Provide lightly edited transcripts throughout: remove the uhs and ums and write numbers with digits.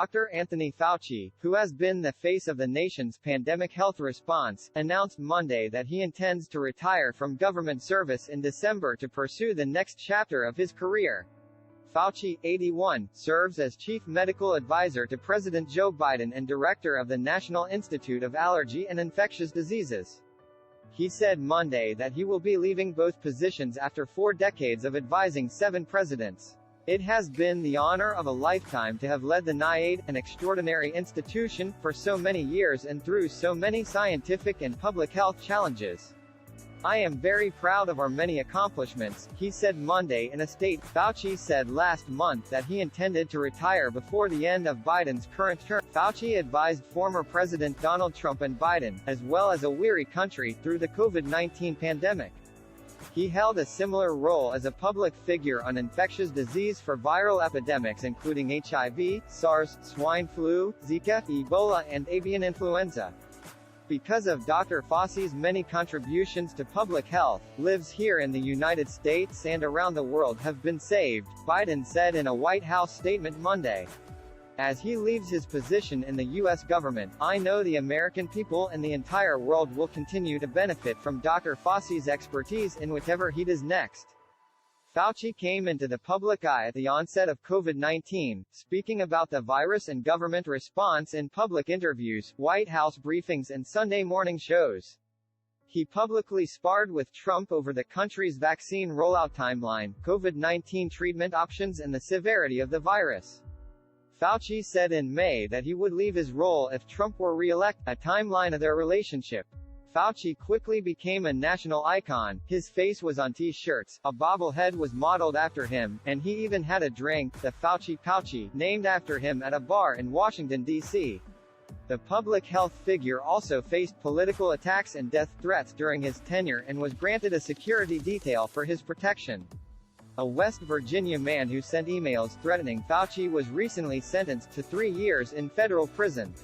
Dr. Anthony Fauci, who has been the face of the nation's pandemic health response, announced Monday that he intends to retire from government service in December to pursue the next chapter of his career. Fauci, 81, serves as chief medical advisor to President Joe Biden and director of the National Institute of Allergy and Infectious Diseases. He said Monday that he will be leaving both positions after 4 decades of advising 7 presidents. It has been the honor of a lifetime to have led the NIAID, an extraordinary institution, for so many years and through so many scientific and public health challenges. I am very proud of our many accomplishments, he said Monday in a statement. Fauci said last month that he intended to retire before the end of Biden's current term. Fauci advised former President Donald Trump and Biden, as well as a weary country, through the COVID-19 pandemic. He held a similar role as a public figure on infectious disease for viral epidemics including HIV, SARS, swine flu, Zika, Ebola and avian influenza. Because of Dr. Fauci's many contributions to public health, lives here in the United States and around the world have been saved, Biden said in a White House statement Monday. As he leaves his position in the U.S. government, I know the American people and the entire world will continue to benefit from Dr. Fauci's expertise in whatever he does next. Fauci came into the public eye at the onset of COVID-19, speaking about the virus and government response in public interviews, White House briefings and Sunday morning shows. He publicly sparred with Trump over the country's vaccine rollout timeline, COVID-19 treatment options and the severity of the virus. Fauci said in May that he would leave his role if Trump were re-elected. A timeline of their relationship. Fauci quickly became a national icon, his face was on t-shirts, a bobblehead was modeled after him, and he even had a drink, the Fauci Pouchy, named after him at a bar in Washington, D.C. The public health figure also faced political attacks and death threats during his tenure and was granted a security detail for his protection. A West Virginia man who sent emails threatening Fauci was recently sentenced to 3 years in federal prison.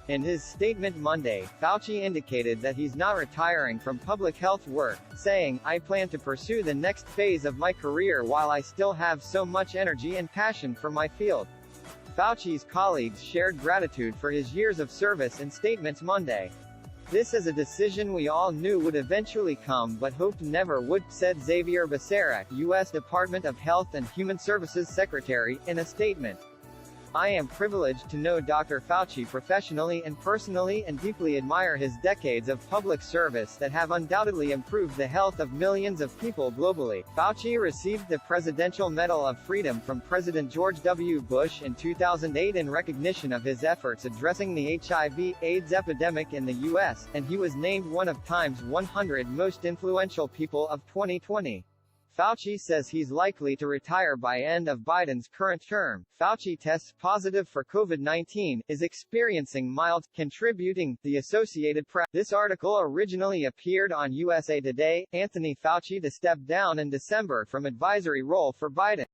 In his statement Monday, Fauci indicated that he's not retiring from public health work, saying, I plan to pursue the next phase of my career while I still have so much energy and passion for my field. Fauci's colleagues shared gratitude for his years of service in statements Monday. This is a decision we all knew would eventually come but hoped never would, said Xavier Becerra, U.S. Department of Health and Human Services Secretary, in a statement. I am privileged to know Dr. Fauci professionally and personally and deeply admire his decades of public service that have undoubtedly improved the health of millions of people globally. Fauci received the Presidential Medal of Freedom from President George W. Bush in 2008 in recognition of his efforts addressing the HIV/AIDS epidemic in the U.S., and he was named one of Time's 100 most influential people of 2020. Fauci says he's likely to retire by end of Biden's current term. Fauci tests positive for COVID-19, is experiencing mild, contributing, the Associated Press. This article originally appeared on USA Today. Anthony Fauci to step down in December from advisory role for Biden.